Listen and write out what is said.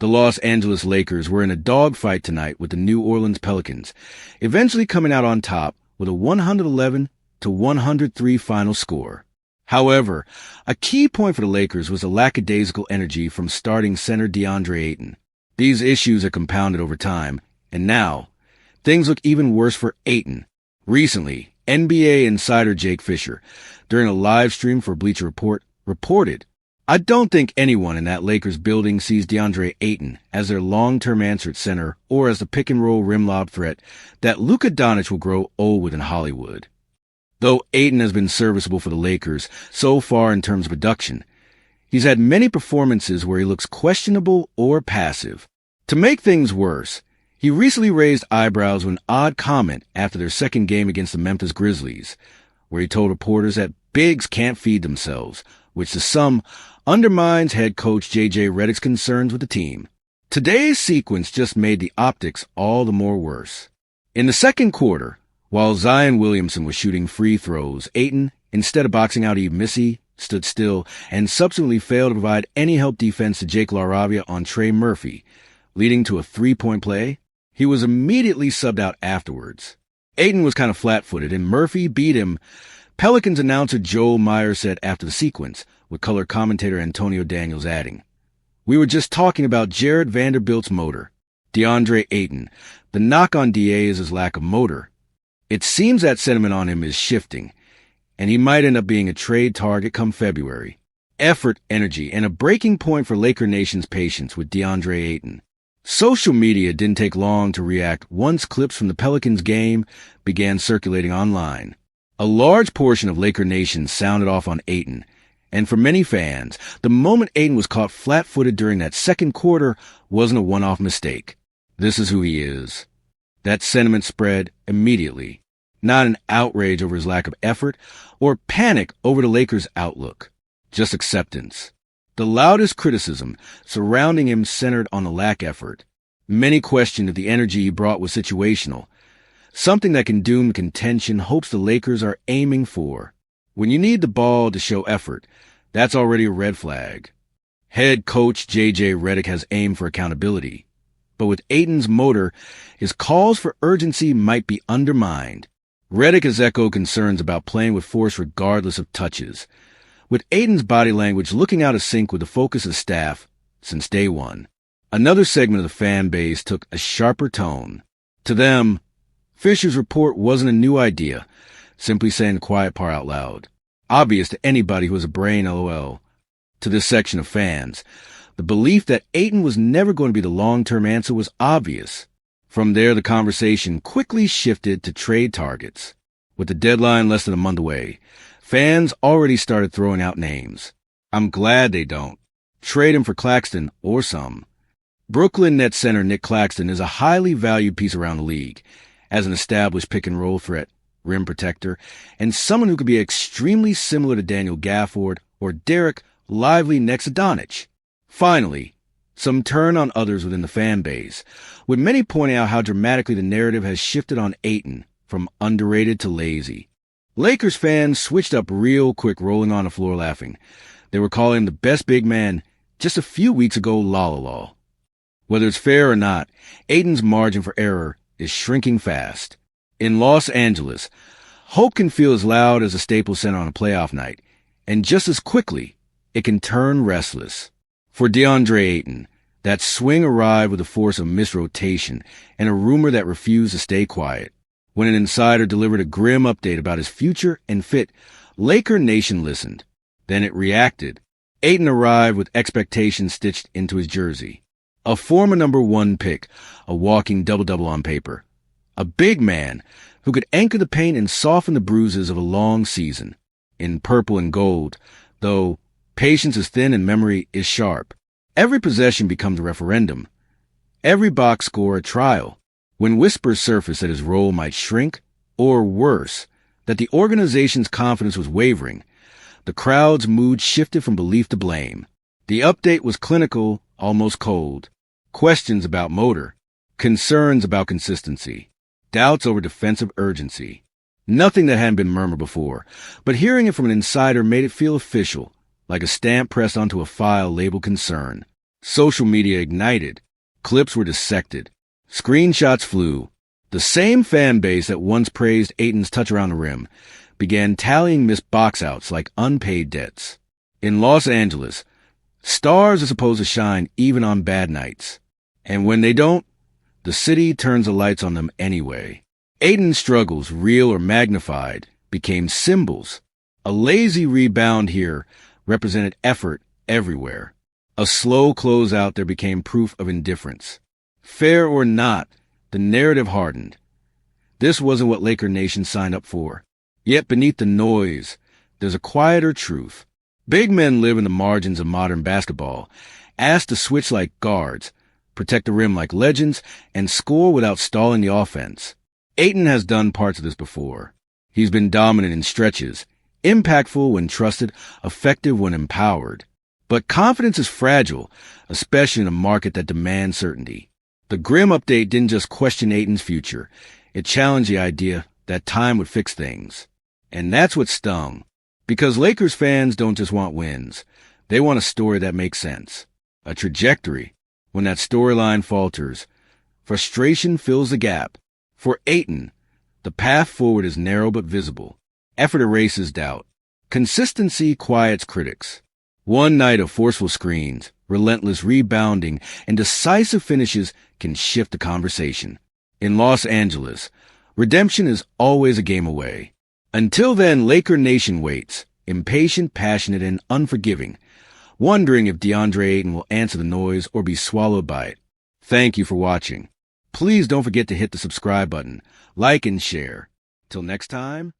The Los Angeles Lakers were in a dogfight tonight with the New Orleans Pelicans, eventually coming out on top with a 111-103 final score. However, a key point for the Lakers was the lackadaisical energy from starting center Deandre Ayton. These issues are compounded over time, and now, things look even worse for Ayton. Recently, NBA insider Jake Fisher, during a live stream for Bleacher Report, reported, "I don't think anyone in that Lakers building sees Deandre Ayton as their long-term answer at center or as the pick-and-roll rim lob threat that Luka Doncic will grow old with in Hollywood." Though Ayton has been serviceable for the Lakers so far in terms of production, he's had many performances where he looks questionable or passive. To make things worse, he recently raised eyebrows with an odd comment after their second game against the Memphis Grizzlies, where he told reporters that bigs can't feed themselves, which to some undermines head coach J.J. Redick's concerns with the team. Today's sequence just made the optics all the more worse. In the second quarter, while Zion Williamson was shooting free throws, Ayton, instead of boxing out Yves Missi, stood still and subsequently failed to provide any help defense to Jake LaRavia on Trey Murphy, leading to a three-point play. He was immediately subbed out afterwards. Ayton was kind of flat-footed, and Murphy beat him. Pelicans announcer Joel Meyer said after the sequence, with color commentator Antonio Daniels adding, "We were just talking about Jared Vanderbilt's motor. Deandre Ayton. The knock on DA is his lack of motor. It seems that sentiment on him is shifting, and he might end up being a trade target come February. Effort, energy, and a breaking point for Laker Nation's patience with Deandre Ayton." Social media didn't take long to react once clips from the Pelicans game began circulating online. A large portion of Laker Nation sounded off on Ayton, and for many fans, the moment Ayton was caught flat-footed during that second quarter wasn't a one-off mistake. This is who he is. That sentiment spread immediately. Not an outrage over his lack of effort or panic over the Lakers' outlook. Just acceptance. The loudest criticism surrounding him centered on the lack effort. Many questioned if the energy he brought was situational, something that can doom contention hopes the Lakers are aiming for. When you need the ball to show effort, that's already a red flag. Head coach J.J. Redick has aimed for accountability. But with Ayton's motor, his calls for urgency might be undermined. Redick has echoed concerns about playing with force regardless of touches, with Ayton's body language looking out of sync with the focus of staff since day one. Another segment of the fan base took a sharper tone. To them, Fisher's report wasn't a new idea, simply saying the quiet part out loud. Obvious to anybody who has a brain, LOL. To this section of fans, the belief that Ayton was never going to be the long-term answer was obvious. From there, the conversation quickly shifted to trade targets. With the deadline less than a month away, fans already started throwing out names. I'm glad they don't. Trade him for Claxton or some. Brooklyn Nets center Nick Claxton is a highly valued piece around the league, as an established pick-and-roll threat, rim protector, and someone who could be extremely similar to Daniel Gafford or Derek Lively next to Doncic. Finally, some turn on others within the fan base, with many pointing out how dramatically the narrative has shifted on Ayton from underrated to lazy. Lakers fans switched up real quick, rolling on the floor laughing. They were calling him the best big man just a few weeks ago, la. Whether it's fair or not, Ayton's margin for error is shrinking fast. In Los Angeles, hope can feel as loud as a Staples Center on a playoff night, and just as quickly, it can turn restless. For Deandre Ayton, that swing arrived with the force of misrotation and a rumor that refused to stay quiet. When an insider delivered a grim update about his future and fit, Laker Nation listened. Then it reacted. Ayton arrived with expectations stitched into his jersey. A former number 1 pick, a walking double-double on paper. A big man who could anchor the pain and soften the bruises of a long season. In purple and gold, though patience is thin and memory is sharp. Every possession becomes a referendum. Every box score a trial. When whispers surfaced that his role might shrink, or worse, that the organization's confidence was wavering, the crowd's mood shifted from belief to blame. The update was clinical, almost cold. Questions about motor. Concerns about consistency. Doubts over defensive urgency. Nothing that hadn't been murmured before, but hearing it from an insider made it feel official, like a stamp pressed onto a file labeled concern. Social media ignited. Clips were dissected. Screenshots flew. The same fan base that once praised Ayton's touch around the rim began tallying missed box-outs like unpaid debts. In Los Angeles, stars are supposed to shine even on bad nights. And when they don't, the city turns the lights on them anyway. Ayton's struggles, real or magnified, became symbols. A lazy rebound here represented effort everywhere. A slow closeout there became proof of indifference. Fair or not, the narrative hardened. This wasn't what Laker Nation signed up for. Yet beneath the noise, there's a quieter truth. Big men live in the margins of modern basketball, asked to switch like guards, protect the rim like legends, and score without stalling the offense. Ayton has done parts of this before. He's been dominant in stretches, impactful when trusted, effective when empowered. But confidence is fragile, especially in a market that demands certainty. The Grim update didn't just question Ayton's future. It challenged the idea that time would fix things. And that's what stung. Because Lakers fans don't just want wins. They want a story that makes sense. A trajectory. When that storyline falters, frustration fills the gap. For Ayton, the path forward is narrow but visible. Effort erases doubt. Consistency quiets critics. One night of forceful screens, relentless rebounding, and decisive finishes can shift the conversation. In Los Angeles, redemption is always a game away. Until then, Laker Nation waits, impatient, passionate, and unforgiving, wondering if Deandre Ayton will answer the noise or be swallowed by it. Thank you for watching. Please don't forget to hit the subscribe button, like and share. Till next time,